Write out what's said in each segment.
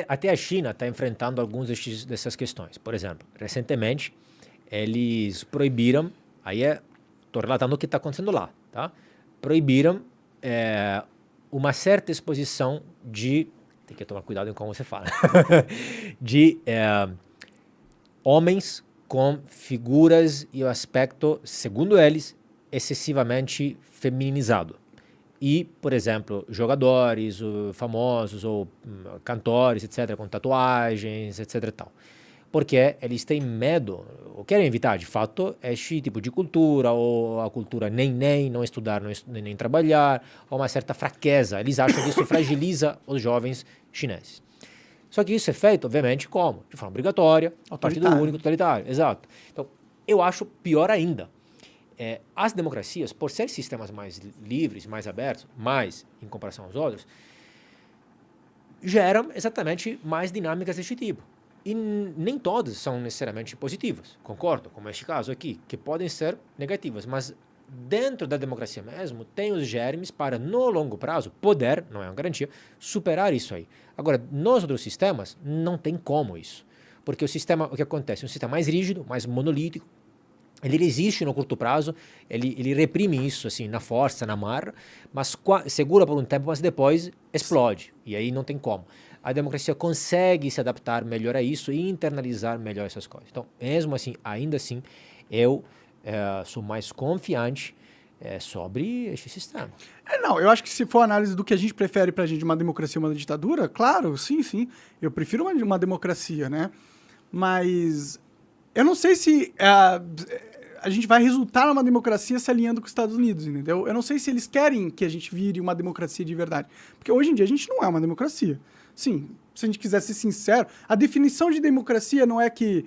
Até a China está enfrentando algumas dessas questões. Por exemplo, recentemente, eles proibiram, estou relatando o que está acontecendo lá, tá? Proibiram uma certa exposição tem que tomar cuidado em como você fala, de homens com figuras e o aspecto, segundo eles, excessivamente feminizado. E, por exemplo, jogadores famosos ou cantores, etc., com tatuagens, etc. e tal. Porque eles têm medo, ou querem evitar, de fato, este tipo de cultura, ou a cultura nem, não estudar, nem trabalhar, ou uma certa fraqueza. Eles acham que isso fragiliza os jovens chineses. Só que isso é feito, obviamente, como? De forma obrigatória, partido único, totalitário. Exato. Então, eu acho pior ainda. As democracias, por ser sistemas mais livres, mais abertos, mais em comparação aos outros, geram exatamente mais dinâmicas deste tipo. E nem todas são necessariamente positivas, concordo, como este caso aqui, que podem ser negativas, mas dentro da democracia mesmo, tem os germes para, no longo prazo, poder, não é uma garantia, superar isso aí. Agora, nos outros sistemas, não tem como isso. Porque o que acontece? Um sistema mais rígido, mais monolítico, ele resiste no curto prazo, ele reprime isso assim na força, na marra, mas segura por um tempo, mas depois explode, e aí não tem como. A democracia consegue se adaptar melhor a isso e internalizar melhor essas coisas. Então, mesmo assim, ainda assim, eu sou mais confiante sobre este sistema. Não, eu acho que se for análise do que a gente prefere pra gente, uma democracia ou uma ditadura, claro, sim, eu prefiro uma democracia, né? Mas eu não sei se a gente vai resultar numa democracia se alinhando com os Estados Unidos, entendeu? Eu não sei se eles querem que a gente vire uma democracia de verdade. Porque hoje em dia a gente não é uma democracia. Sim, se a gente quiser ser sincero, a definição de democracia não é que,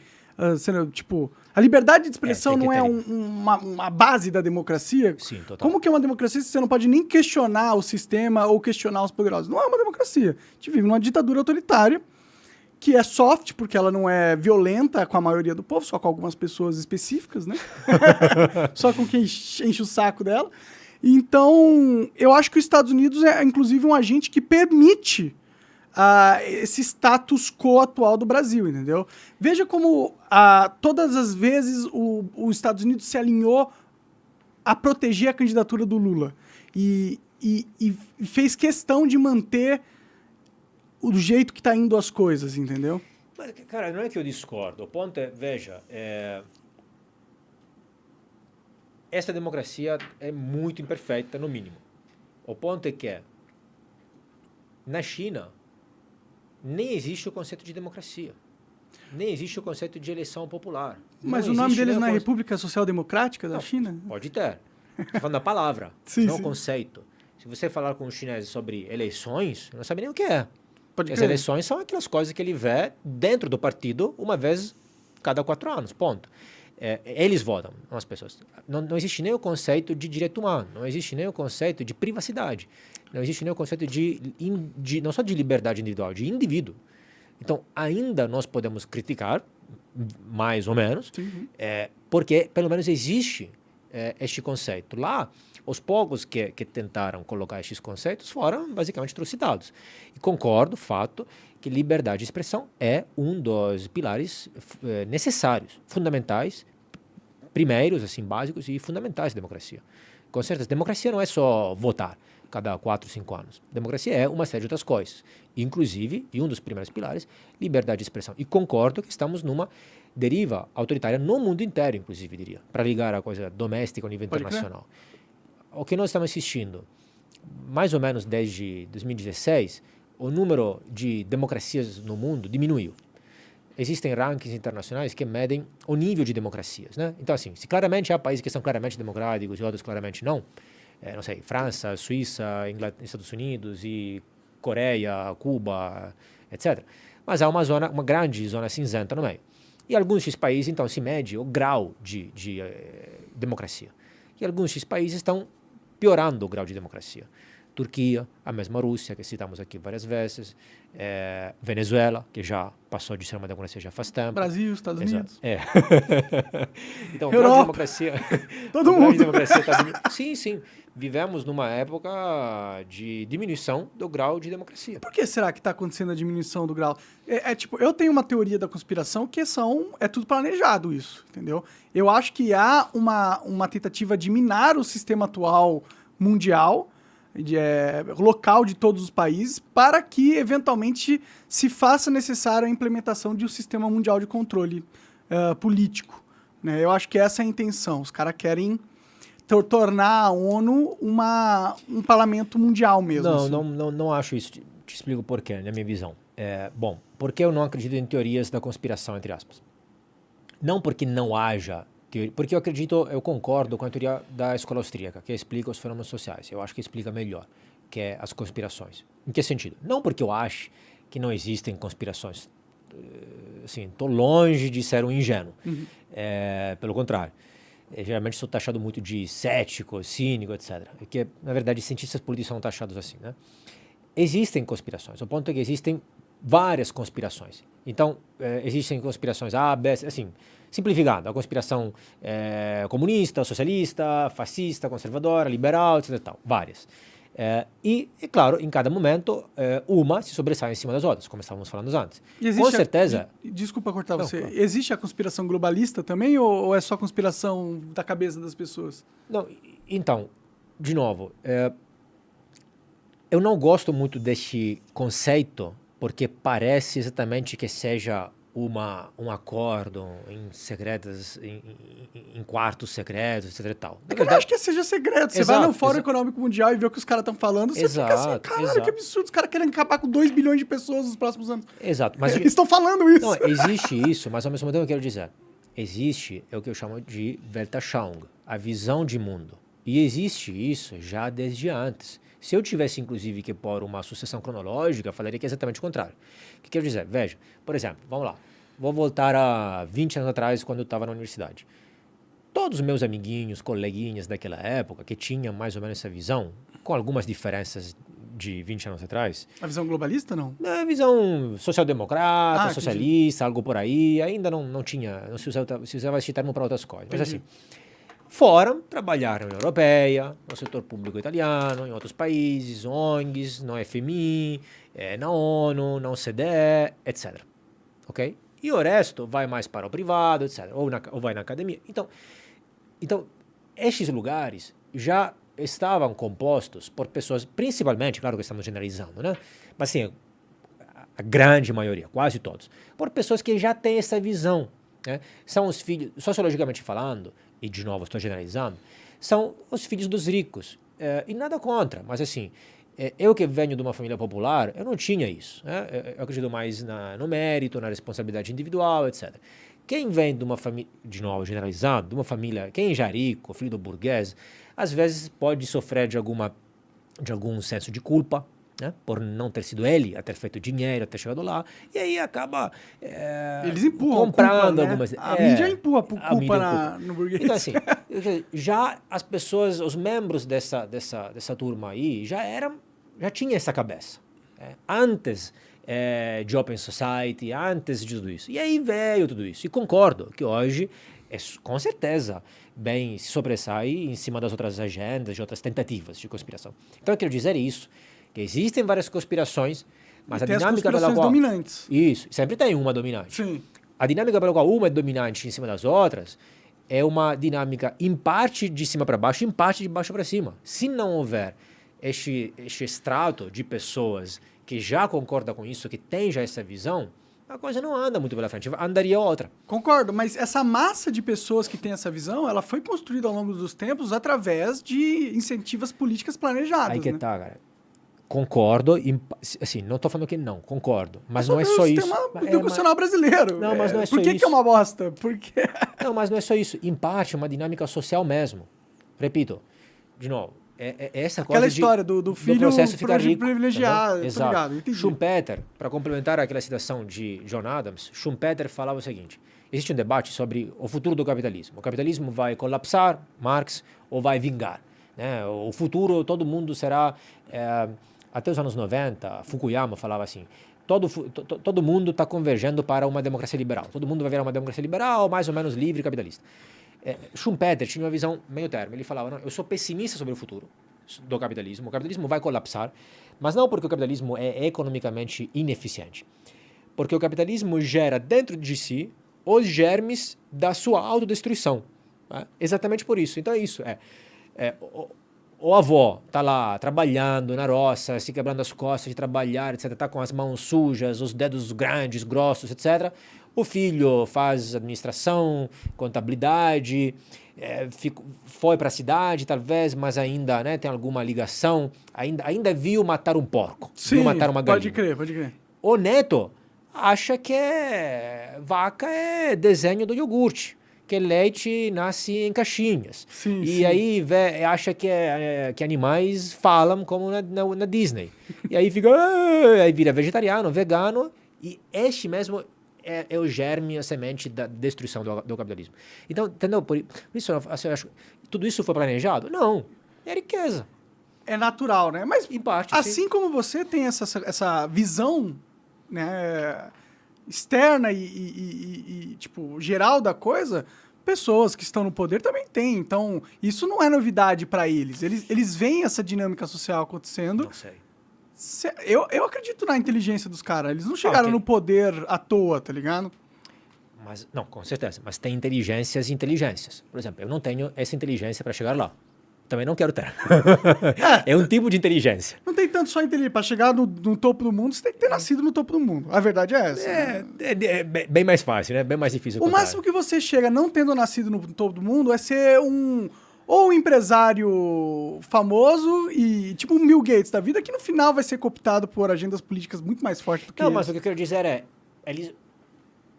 a liberdade de expressão não é uma base da democracia. Sim, total. Como que é uma democracia se você não pode nem questionar o sistema ou questionar os poderosos? Não é uma democracia. A gente vive numa ditadura autoritária, que é soft, porque ela não é violenta com a maioria do povo, só com algumas pessoas específicas, né? Só com quem enche o saco dela. Então, eu acho que os Estados Unidos é, inclusive, um agente que permite esse status quo atual do Brasil, entendeu? Veja como todas as vezes os Estados Unidos se alinhou a proteger a candidatura do Lula. E fez questão de manter o jeito que tá indo as coisas, entendeu? Mas, cara, não é que eu discordo. O ponto é, veja, essa democracia é muito imperfeita, no mínimo. O ponto é que na China nem existe o conceito de democracia. Nem existe o conceito de eleição popular. Mas o nome deles não é República Social Democrática da China? Pode ter. Estou falando da palavra, não o conceito. Se você falar com os chineses sobre eleições, não sabe nem o que é. As eleições são aquelas coisas que ele vê dentro do partido uma vez cada 4 anos, ponto. Eles votam, não as pessoas. Não existe nem o conceito de direito humano, não existe nem o conceito de privacidade, não existe nem o conceito não só de liberdade individual, de indivíduo. Então, ainda nós podemos criticar, mais ou menos, porque pelo menos existe este conceito. Lá, os poucos que tentaram colocar estes conceitos foram basicamente trucidados. E concordo, fato, que liberdade de expressão é um dos pilares necessários, fundamentais, primeiros, assim, básicos e fundamentais da democracia. Com certeza, democracia não é só votar cada 4, 5 anos. Democracia é uma série de outras coisas. Inclusive, e um dos primeiros pilares, liberdade de expressão. E concordo que estamos numa deriva autoritária no mundo inteiro, inclusive, diria, para ligar a coisa doméstica ao nível internacional. O que nós estamos assistindo, mais ou menos desde 2016, o número de democracias no mundo diminuiu. Existem rankings internacionais que medem o nível de democracias, né? Então, assim, se claramente há países que são claramente democráticos e outros claramente não, não sei, França, Suíça, Estados Unidos e Coreia, Cuba, etc. Mas há uma grande zona cinzenta no meio. E alguns desses países, então, se mede o grau de democracia. E alguns desses países estão piorando o grau de democracia. Turquia, a mesma Rússia, que citamos aqui várias vezes, Venezuela, que já passou de ser uma democracia já faz tempo. Brasil, Estados Unidos. Então, o grau de democracia... Todo mundo. Democracia tá sim, sim. Vivemos numa época de diminuição do grau de democracia. Por que será que está acontecendo a diminuição do grau? Tipo, eu tenho uma teoria da conspiração que é tudo planejado isso, entendeu? Eu acho que há uma tentativa de minar o sistema atual mundial, local de todos os países, para que, eventualmente, se faça necessária a implementação de um sistema mundial de controle político. Né? Eu acho que essa é a intenção. Os caras querem tornar a ONU um parlamento mundial mesmo. Não, assim. não acho isso. Te explico por quê, na minha visão. Bom, porque eu não acredito em teorias da conspiração, entre aspas. Não porque não haja teoria, porque eu concordo com a teoria da escola austríaca, que explica os fenômenos sociais. Eu acho que explica melhor, que é as conspirações. Em que sentido? Não porque eu acho que não existem conspirações. Assim, estou longe de ser um ingênuo. Uhum. Pelo contrário. Geralmente sou taxado muito de cético, cínico, etc. Que, na verdade, cientistas políticos são taxados assim, né? Existem conspirações. O ponto é que existem várias conspirações. Então, existem conspirações A, B, assim, simplificando. A conspiração comunista, socialista, fascista, conservadora, liberal, etc. Tal, várias. E, é claro, em cada momento, uma se sobressai em cima das outras, como estávamos falando antes. Com certeza... Desculpa cortar você. Claro. Existe a conspiração globalista também ou é só conspiração da cabeça das pessoas? Não, então, de novo, eu não gosto muito deste conceito porque parece exatamente que seja um acordo em secretas, em quartos secretos, etc e tal. Eu não acho que seja segredo. Você vai no Fórum Econômico Mundial e vê o que os caras estão falando, você fica assim, caralho, que absurdo. Os caras querem acabar com 2 bilhões de pessoas nos próximos anos. Exato. Mas eles estão falando isso. Não, existe isso, mas ao mesmo tempo eu quero dizer, existe o que eu chamo de Weltanschauung, a visão de mundo. E existe isso já desde antes. Se eu tivesse, inclusive, que pôr uma sucessão cronológica, eu falaria que é exatamente o contrário. O que quero dizer? Veja, por exemplo, vamos lá. Vou voltar a 20 anos atrás, quando eu estava na universidade. Todos os meus amiguinhos, coleguinhas daquela época, que tinham mais ou menos essa visão, com algumas diferenças de 20 anos atrás... A visão globalista, não? A visão social-democrata, socialista, algo por aí. Ainda não se usava esse termo para outras coisas. Mas assim... Foram trabalhar na União Europeia, no setor público italiano, em outros países, ONGs, no FMI, na ONU, na OCDE, etc. Ok? E o resto vai mais para o privado, etc. Ou vai na academia. Então, estes lugares já estavam compostos por pessoas, principalmente, claro que estamos generalizando, né? Mas assim, a grande maioria, quase todos, por pessoas que já têm essa visão. Né? São os filhos, sociologicamente falando, e de novo estou generalizando, são os filhos dos ricos. E nada contra, mas assim, eu que venho de uma família popular, eu não tinha isso. Né? Eu acredito mais no mérito, na responsabilidade individual, etc. Quem vem de uma família, de novo generalizando, de uma família, quem já é rico, filho do burguês, às vezes pode sofrer de algum senso de culpa, né? Por não ter sido ele a ter feito dinheiro, a ter chegado lá, e aí acaba eles empurram comprando culpa, algumas... Né? A mídia empurra culpa no burguês. Então assim, já as pessoas, os membros dessa turma aí, já tinha essa cabeça. Antes de Open Society, antes de tudo isso. E aí veio tudo isso. E concordo que hoje, com certeza, bem se sobressai em cima das outras agendas, de outras tentativas de conspiração. Então eu quero dizer isso, que existem várias conspirações, mas a dinâmica pela qual... dominantes. Isso, sempre tem uma dominante. Sim. A dinâmica pela qual uma é dominante em cima das outras é uma dinâmica em parte de cima para baixo, em parte de baixo para cima. Se não houver este extrato de pessoas que já concordam com isso, que tem já essa visão, a coisa não anda muito pela frente, andaria outra. Concordo, mas essa massa de pessoas que tem essa visão, ela foi construída ao longo dos tempos através de incentivos políticas planejadas. Aí que né? tá, cara. Concordo, assim, não estou falando que não, concordo, mas não é só isso. Tem um constitucional brasileiro. Não, mas não é só isso. Por que é uma bosta? Porque... Não, mas não é só isso. Em parte, é uma dinâmica social mesmo. Repito, de novo, essa coisa aquela história do filho do processo ficar rico, privilegiado. Exato. Schumpeter, para complementar aquela citação de John Adams, Schumpeter falava o seguinte: existe um debate sobre o futuro do capitalismo. O capitalismo vai colapsar, Marx, ou vai vingar? né? O futuro, todo mundo será... até os anos 90, Fukuyama falava assim, todo mundo está convergendo para uma democracia liberal. Todo mundo vai virar uma democracia liberal, mais ou menos livre e capitalista. Schumpeter tinha uma visão meio termo. Ele falava, não, eu sou pessimista sobre o futuro do capitalismo. O capitalismo vai colapsar, mas não porque o capitalismo é economicamente ineficiente. Porque o capitalismo gera dentro de si os germes da sua autodestruição. Né? Exatamente por isso. Então é isso. O avô está lá trabalhando na roça, se quebrando as costas de trabalhar, etc. Está com as mãos sujas, os dedos grandes, grossos, etc. O filho faz administração, contabilidade, foi para a cidade, talvez, mas ainda, né, tem alguma ligação. Ainda viu matar um porco, Sim, viu matar uma galinha. Pode crer. O neto acha que vaca é desenho do iogurte, que leite nasce em caixinhas. Sim. Aí acha que animais falam como na Disney. E aí fica, aí vira vegetariano, vegano, e este mesmo é o germe, a semente da destruição do capitalismo. Então, entendeu? Por isso, assim, eu acho, tudo isso foi planejado? Não, é riqueza. É natural, né? Mas, em parte, assim como você tem essa visão, né, externa e tipo, geral da coisa, pessoas que estão no poder também têm. Então, isso não é novidade para eles. Eles veem essa dinâmica social acontecendo. Não sei. Eu acredito na inteligência dos caras. Eles não chegaram no poder à toa, tá ligado? Mas, não, com certeza. Mas tem inteligências e inteligências. Por exemplo, eu não tenho essa inteligência para chegar lá. Também não quero ter. É um tipo de inteligência. Não tem tanto só inteligência. Para chegar no topo do mundo, você tem que ter nascido no topo do mundo. A verdade é essa. É bem mais fácil, né? Bem mais difícil. O máximo que você chega não tendo nascido no topo do mundo é ser ou um empresário famoso e tipo um Bill Gates da vida, que no final vai ser cooptado por agendas políticas muito mais fortes do que Não, mas o que eu quero dizer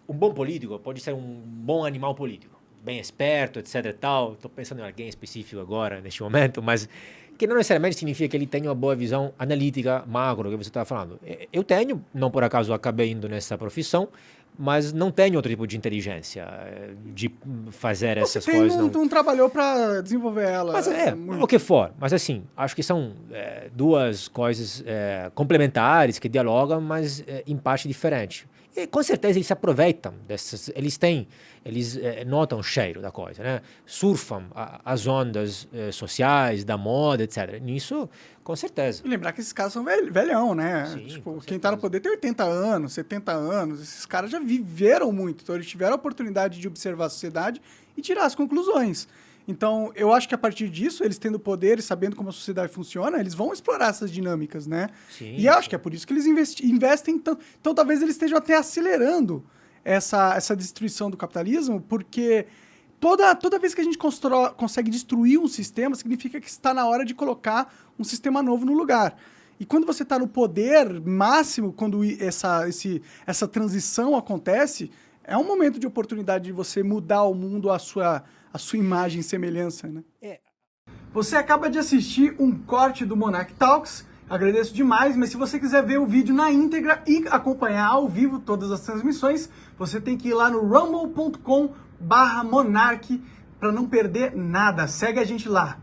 um bom político pode ser um bom animal político, bem esperto, etc e tal. Estou pensando em alguém específico agora, neste momento, mas que não necessariamente significa que ele tenha uma boa visão analítica, macro, que você estava falando. Eu tenho, não por acaso acabei indo nessa profissão, mas não tenho outro tipo de inteligência de fazer essas coisas. Você não trabalhou para desenvolver ela. Mas o que for. Mas assim, acho que são duas coisas complementares que dialogam, mas em parte diferente. E com certeza eles se aproveitam dessas, eles notam o cheiro da coisa, né? Surfam as ondas sociais, da moda, etc. Nisso, com certeza. E lembrar que esses caras são velhão, né? Sim, tipo, quem tá no poder tem 80 anos, 70 anos. Esses caras já viveram muito. Então eles tiveram a oportunidade de observar a sociedade e tirar as conclusões. Então, eu acho que a partir disso, eles tendo poder e sabendo como a sociedade funciona, eles vão explorar essas dinâmicas, né? Sim, e eu acho que é por isso que eles investem tanto. Então, talvez eles estejam até acelerando essa destruição do capitalismo, porque toda vez que a gente consegue destruir um sistema, significa que está na hora de colocar um sistema novo no lugar. E quando você está no poder máximo, quando essa transição acontece, é um momento de oportunidade de você mudar o mundo à sua imagem e semelhança, né? Você acaba de assistir um corte do Monarch Talks. Agradeço demais, mas se você quiser ver o vídeo na íntegra e acompanhar ao vivo todas as transmissões, você tem que ir lá no rumble.com/monarch para não perder nada. Segue a gente lá.